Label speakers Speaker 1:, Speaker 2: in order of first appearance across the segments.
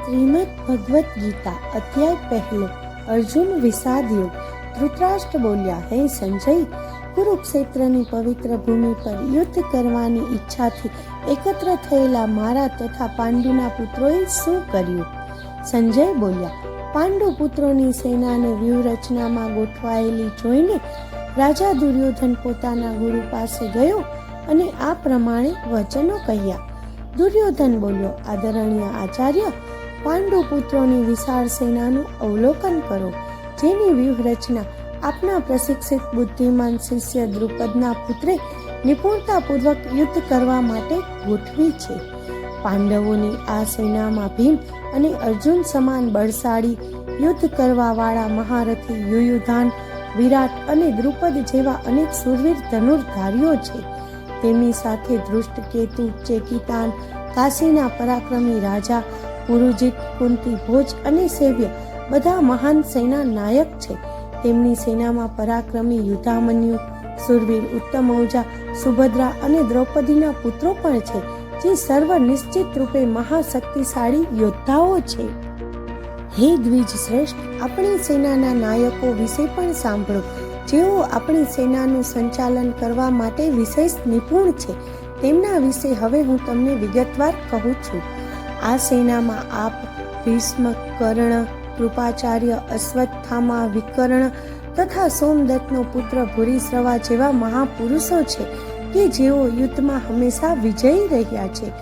Speaker 1: શ્રીમદ ભગવદ્ ગીતા અધ્યાય પહેલો અર્જુન વિષાદ યુગ। ધૃતરાષ્ટ્ર બોલ્યા, હે સંજય, કુરુક્ષેત્રની પવિત્ર ભૂમિ પર યુદ્ધ કરવાની ઈચ્છાથી એકત્ર થયેલા મારા તથા પાંડુના પુત્રોએ શું કર્યું? સંજય બોલ્યા, પાંડુ પુત્રોની સેનાને વ્યૂહરચનામાં ગોઠવાયેલી જોઈને રાજા દુર્યોધન પોતાના ગુરુ પાસે ગયો અને આ પ્રમાણે વચનો કહ્યા। દુર્યોધન બોલ્યો, આદરણીય આચાર્ય, પાંડુ પુત્રોની વિશાળ સેનાનું અવલોકન કરો, જેની વ્યૂહરચના આપના પ્રશિક્ષિત બુદ્ધિમાન શિષ્ય દ્રુપદના પુત્રે નિપુણતાપૂર્વક યુદ્ધ કરવા માટે ગોઠવી છે। પાંડવોની આ સેનામાં ભીમ અને અર્જુન સમાન બળશાળી યુદ્ધ કરવા વાળા મહારથી યુયુધાન, વિરાટ અને દ્રુપદ જેવા અનેક શૂરવીર ધનુર્ધારીઓ છે। તેમની સાથે ધૃષ્ટકેતુ, ચેકિતાન, કાશીના પરાક્રમી રાજા, પુરુજીત, કુંતી, ભોજ અને સેવ્ય બધા મહાન સેના નાયક છે। તેમની સેનામાં પરાક્રમી યુધામન્યુ, સુરવીર ઉત્તમૌજા, સુભદ્રા અને દ્રૌપદીના પુત્રો પણ છે, જે સર્વ નિશ્ચિત રૂપે મહાશક્તિશાળી યોદ્ધાઓ છે। હે દ્વિજ શ્રેષ્ઠ, આપણી સેનાના નાયકો વિશે પણ સાંભળો, જેઓ આપણી સેનાનું સંચાલન કરવા માટે વિશેષ નિપુણ છે। તેમના વિશે હવે હું તમને વિગતવાર કહું છું। આ સેનામાં આપ, ભીષ્મ, કર્ણ, કૃપાચાર્ય, અશ્વત્થામા, વિકર્ણ તથા સોમદત્તનો પુત્ર ભૂરિશ્રવા જેવા મહાપુરુષો છે કે જેઓ યુદ્ધમાં હંમેશા વિજયી રહ્યા છે।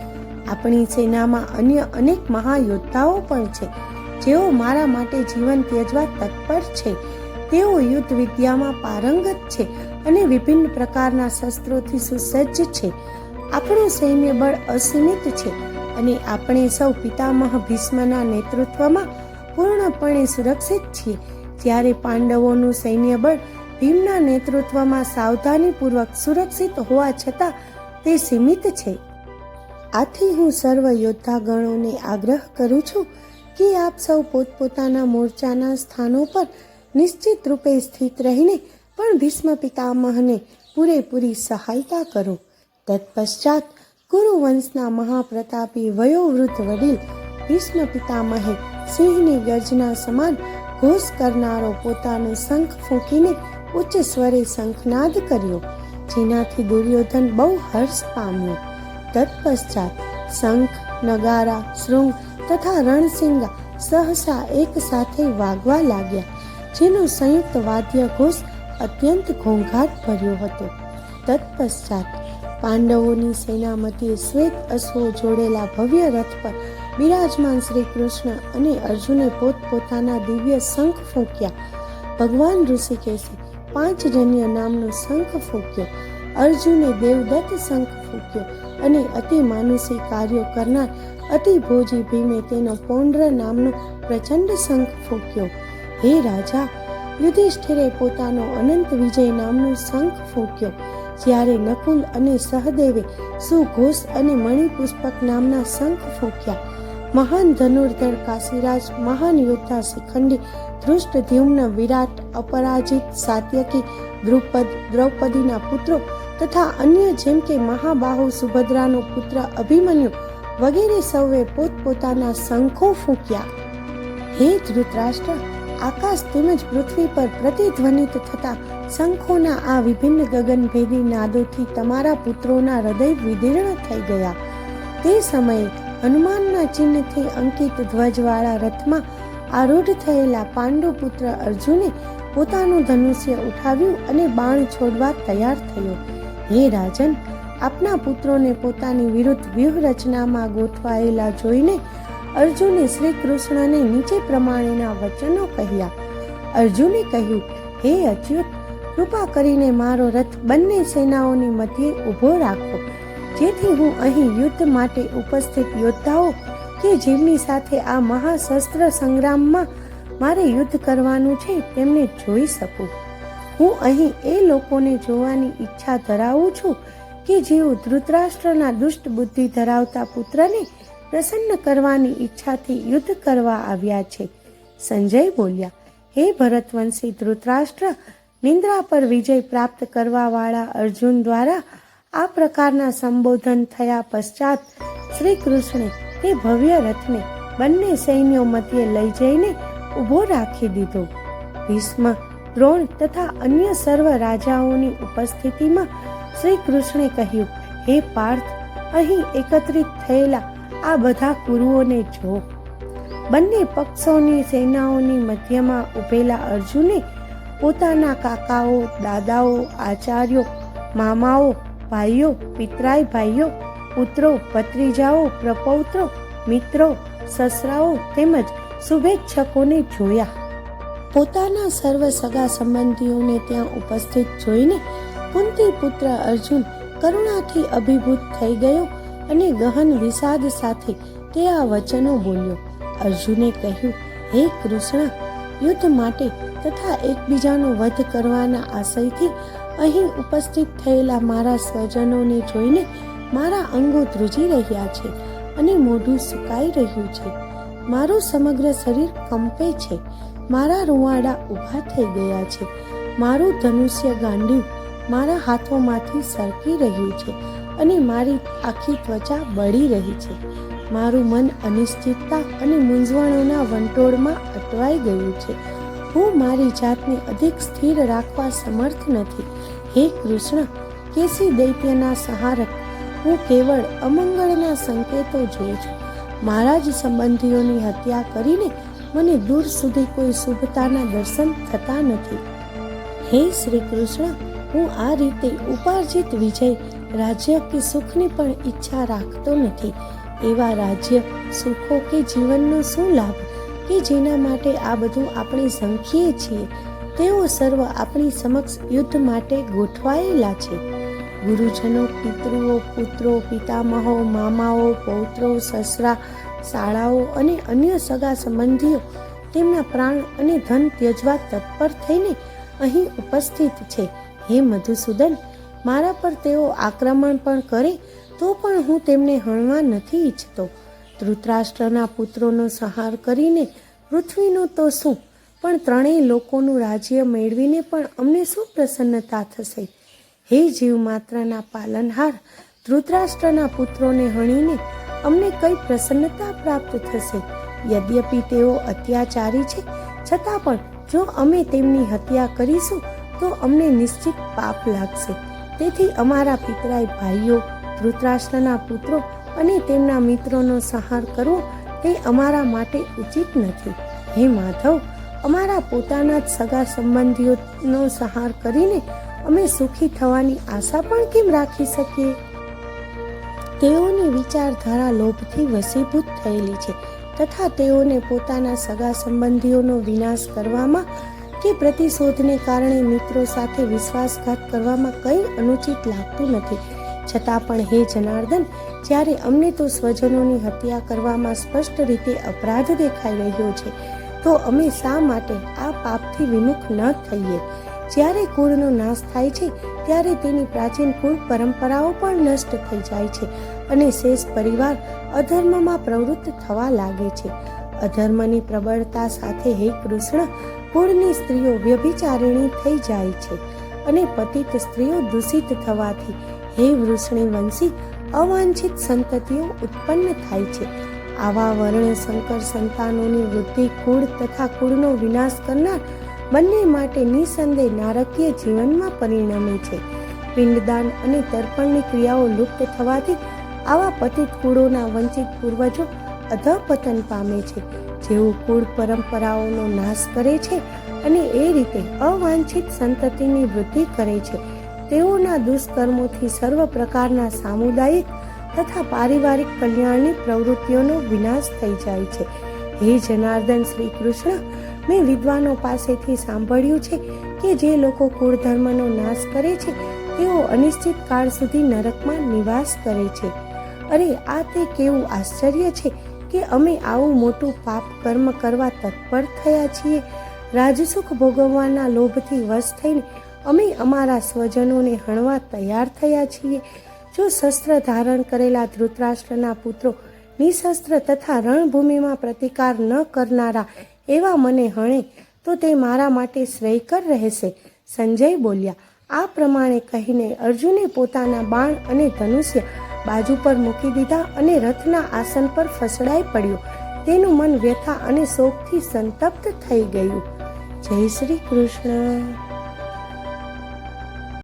Speaker 1: આપણી સેનામાં અન્ય અનેક મહાયોદ્ધાઓ પણ છે, જેઓ મારા માટે જીવન ત્યજવા તત્પર છે। તેઓ યુદ્ધ વિદ્યામાં પારંગત છે અને વિભિન્ન પ્રકારના શસ્ત્રોથી સુસજ્જ છે। આપણું સૈન્ય બળ અસીમિત છે અને આપણે સૌ પિતામહ ભીષ્મના નેતૃત્વમાં પૂર્ણપણે સુરક્ષિત છીએ, જ્યારે પાંડવોનું સૈન્ય બળ ભીમના નેતૃત્વમાં સાવધાનીપૂર્વક સુરક્ષિત હોવા છતાં તે સીમિત છે। આથી હું સર્વ યોદ્ધાગણોને આગ્રહ કરું છું કે આપ સૌ પોતપોતાના મોરચાના સ્થાનો પર નિશ્ચિત રૂપે સ્થિત રહીને પણ ભીષ્મ પિતામહને પૂરેપૂરી સહાયતા કરો। તત્પશ્ચાત કુરુવંશના મહાપ્રતાપી વયોવૃદ્ધ વડીલ ભીષ્મ પિતામહે સિંહની ગર્જના સમાન ઘોષ કરનારો પોતાનો શંખ ફૂંકીને ઉચ્ચ સ્વરે શંખનાદ કર્યો, જેનાથી દુર્યોધન બહુ હર્ષ પામ્યો। તત્પશ્ચાત શંખ, નગારા, શૃંગ તથા રણસિંગા સહસા એક સાથે વાગવા લાગ્યા, જેનો સંયુક્ત વાદ્ય ઘોષ અત્યંત ઘોંઘાટ ભર્યો હતો। તત્પશ્ચાત પાંડવોની સેના મધ્યે શ્વેત અશ્વો જોડેલા ભવ્ય રથ પર બિરાજમાન શ્રી કૃષ્ણ અને અર્જુને પોતપોતાના દિવ્ય શંખ ફૂંક્યા। ભગવાન ઋષિકેશે પાંચજન્ય નામનો શંખ ફૂંક્યો, અર્જુને દેવદત્ત શંખ ફૂંક્યો અને અતિ માનુષી કાર્યો કરનાર અતિ ભોજી ભીમે તેનો પૌંડ્ર નામનો પ્રચંડ શંખ ફૂંક્યો। હે રાજા, યુધિષ્ઠિરે પોતાનો અનંત વિજય નામનો શંખ ફૂંક્યો, જ્યારે નકુલ અને સહદેવે સુઘોષ અને મણિપુષ્પક નામના શંખ ફૂંક્યા। મહાન ધનુર્ધર કાશીરાજ, મહાન યોદ્ધા શિખંડી, ધૃષ્ટદ્યુમ્ન, વિરાટ, અપરાજિત, સાત્યકી, દ્રુપદ, દ્રૌપદીના પુત્રો તથા અન્ય જેમ કે મહાબાહુ સુભદ્રાનો પુત્ર અભિમન્યુ વગેરે સૌએ પોતપોતાના શંખો ફૂંક્યા। હે ધૃતરાષ્ટ્ર, આકાશ તેમજ પૃથ્વી પર પ્રતિધ્વનિત થતા શંખોના આ વિભિન્ન ગગનભેદી નાદોથી તમારા પુત્રોના હૃદય વિદીર્ણ થઈ ગયા। તે સમયે હનુમાનના ચિહ્નથી અંકિત ધ્વજવાળા રથમાં આરૂઢ થયેલા પાંડુ પુત્ર અર્જુને પોતાનું ધનુષ્ય ઉઠાવ્યું અને બાણ છોડવા તૈયાર થયો। હે રાજન, આપના પુત્રોને પોતાની વિરુદ્ધ વ્યૂહરચનામાં ગોઠવાયેલા જોઈને અર્જુને શ્રી કૃષ્ણને નીચે પ્રમાણેના વચનો કહ્યા। અર્જુને કહ્યું, હે અચ્યુત, કૃપા કરીને મારો રથ બંને સેનાઓની મધ્યે ઊભો રાખો, જેથી હું અહીં યુદ્ધ માટે ઉપસ્થિત યોદ્ધાઓ કે જેમની સાથે આ મહાશસ્ત્ર સંગ્રામમાં મારે યુદ્ધ કરવાનું છે તેમને જોઈ શકું। હું અહીં એ લોકોને જોવાની ઈચ્છા ધરાવું છું કે જેઓ ધૃતરાષ્ટ્રના દુષ્ટ બુદ્ધિ ધરાવતા પુત્રને પ્રસન્ન કરવાની ઈચ્છાથી યુદ્ધ કરવા આવ્યા છે। સંજય બોલ્યા, હે ભરતવંશી ધૃતરાષ્ટ્ર, નિંદ્રા પર વિજય પ્રાપ્ત કરવા વાળા અર્જુન દ્વારા આ પ્રકારના સંબોધન થયા પશ્ચાત શ્રી કૃષ્ણે તે ભવ્ય રથને બંને સૈન્યો મધ્યે લઈ જઈને ઊભો રાખી દીધો. ભીષ્મ, દ્રોણ તથા અન્ય સર્વ રાજાઓની ઉપસ્થિતિમાં શ્રી કૃષ્ણે કહ્યું, હે પાર્થ, અહીં એકત્રિત થયેલા આ બધા કુરુઓને જો. બંને પક્ષોની સેનાઓની મધ્યમાં ઊભેલા અર્જુને પોતાના કાકાઓ, દાદાઓ, આચાર્યો, મામાઓ, ભાઈઓ, પિતરાઈ ભાઈઓ, પુત્રો, ભત્રીજાઓ, પ્રપૌત્રો, મિત્રો, સસરાઓ તેમજ શુભેચ્છકોને જોયા. પોતાના સર્વ સગા સંબંધીઓને ત્યાં ઉપસ્થિત જોઈને કુંતી પુત્ર અર્જુન કરુણાથી અભિભૂત થઈ ગયો અને ગહન વિષાદ સાથે તે આ વચનો બોલ્યો. અર્જુને કહ્યું, હે કૃષ્ણ, યુદ્ધ માટે તથા એકબીજાનો વધ કરવાના આશયથી અહીં ઉપસ્થિત થયેલા મારા સ્વજનોને જોઈને મારા અંગો ધ્રુજી રહ્યા છે અને મોઢું સુકાઈ રહ્યું છે. મારું સમગ્ર શરીર કંપે છે. મારા રૂંવાડા ઊભા થઈ ગયા છે. મારું ધનુષ્ય ગાંડિયું મારા હાથોમાંથી સરકી રહ્યું છે અને મારી આખી ત્વચા બળી રહી છે. મારું મન અનિશ્ચિતતા અને મૂંઝવણોના વંટોળમાં અટવાઈ ગયું છે. હું મારી જાતને અધિક સ્થિર રાખવા સમર્થ નથી. હે કૃષ્ણ, કેસી દૈત્યના સહારક, હું કેવળ અમંગળના સંકેતો જોઉં છું. મારા જ સંબંધીઓની હત્યા કરીને મને દૂર સુધી કોઈ શુભતાના દર્શન થતા નથી. હે શ્રી કૃષ્ણ, હું આ રીતે ઉપાર્જિત વિજય, રાજ્ય કે સુખની પણ ઈચ્છા રાખતો નથી. એવા રાજ્ય, સુખો કે જીવનનો શું લાભ કે જેના માટે આ બધું આપણે ઝંખીએ છીએ? તેઓ સર્વ આપણી સમક્ષ યુદ્ધ માટે ગોઠવાયેલા છે. ગુરુજનો, પિતૃઓ, પુત્રો, પિતામહો, મામાઓ, પૌત્રો, સસરા, શાળાઓ અને અન્ય સગા સંબંધીઓ તેમના પ્રાણ અને ધન ત્યજવા તત્પર થઈને અહીં ઉપસ્થિત છે. હે મધુસૂદન, મારા પર તેઓ આક્રમણ પણ કરે તો પણ હું તેમને હણવા નથી ઈચ્છતો. ધૃતરાષ્ટ્રના પુત્રોનો સંહાર કરીને પૃથ્વીનો તો શું, પણ ત્રણેય લોકોનું રાજ્ય મેળવીને પણ અમને શું પ્રસન્નતા થશે? હે જીવ માત્રના પાલનહાર, ધૃતરાષ્ટ્રના પુત્રોને હણીને અમને કઈ પ્રસન્નતા પ્રાપ્ત થશે? યદ્યપિ તેઓ અત્યાચારી છે, છતાં પણ જો અમે તેમની હત્યા કરીશું તો અમને નિશ્ચિત પાપ લાગશે. તેથી અમારા પિતરાઈ ભાઈઓ, ધૃતરાષ્ટ્રના પુત્રો અને તેમના મિત્રોનો સંહાર કરવો તે અમારા માટે ઉચિત નથી. હે માધવ, અમારા પોતાના જ સગા સંબંધીઓનો સંહાર કરીને અમે સુખી થવાની આશા પણ કેમ રાખી શકીએ? તેઓની વિચારધારા લોભથી વશીભૂત થયેલી છે તથા તેઓને પોતાના સગા સંબંધીઓનો વિનાશ કરવામાં કે પ્રતિશોધને કારણે મિત્રો સાથે વિશ્વાસઘાત કરવામાં કંઈ અનુચિત લાગતું નથી. છતાં પણ હે જનાર્દન, જ્યારે અમને તો સ્વજનોની હત્યા કરવામાં સ્પષ્ટ રીતે અપરાધ દેખાઈ રહ્યો છે, તો અમે શા માટે આ પાપથી વિમુખ ન થઈએ? જ્યારે કુળનો નાશ થાય છે ત્યારે તેની પ્રાચીન કુળ પરંપરાઓ પણ નષ્ટ થઈ જાય છે અને શેષ પરિવાર અધર્મમાં પ્રવૃત્ત થવા લાગે છે. અધર્મની પ્રબળતા સાથે હે કૃષ્ણ, કુળની સ્ત્રીઓ વ્યભિચારિણી થઈ જાય છે અને પતિત સ્ત્રીઓ દૂષિત થવાથી હે વૃષણી વંશી અવાંછિત સંતતિઓ ઉત્પન્ન થાય છે. આવા વર્ણ સંકર સંતાનોની વૃદ્ધિ કુળ તથા કુળનો વિનાશ કરનાર બંને માટે નિસંદેહ નારકીય જીવનમાં પરિણમે છે. પિંડદાન અને તર્પણની ક્રિયાઓ લુપ્ત થવાથી આવા પતિત કુળોના વંચિત પૂર્વજો અધઃપતન પામે છે. જેવું કુળ પરંપરાઓનો નાશ કરે છે અને એ રીતે અવાંછિત સંતતિની વૃદ્ધિ કરે છે, તેઓના દુષ્કર્મોથી સર્વ પ્રકારના સામુદાયિક તથા પારિવારિક કલ્યાણની પ્રવૃત્તિઓનો વિનાશ થઈ જાય છે. હે જનાર્દન શ્રી કૃષ્ણ, મેં વિદ્વાનો પાસેથી સાંભળ્યું છે કે જે લોકો કુળ ધર્મનો નાશ કરે છે તેઓ અનિશ્ચિત કાળ સુધી નરકમાં નિવાસ કરે છે. અરે, આ તે કેવું આશ્ચર્ય છે કે અમે આવું મોટું પાપ કર્મ કરવા તત્પર થયા છીએ. રાજસુખ ભોગવવાના લોભથી વશ થઈને અમે અમારા સ્વજનોને હણવા તૈયાર થયા છીએ. જો શસ્ત્ર ધારણ કરેલા ધૃતરાષ્ટ્રના પુત્રો નિશસ્ત્ર તથા રણભૂમિમાં પ્રતિકાર ન કરનારા એવા મને હણે તો તે મારા માટે શ્રેયકર રહેશે. સંજય બોલ્યા. આ પ્રમાણે કહીને અર્જુને પોતાના બાણ અને ધનુષ્ય બાજુ પર મૂકી દીધા અને રથના આસન પર ફસડાઈ પડ્યો. તેનું મન વ્યથા અને શોકથી સંતપ્ત થઈ ગયું. જય શ્રી કૃષ્ણ.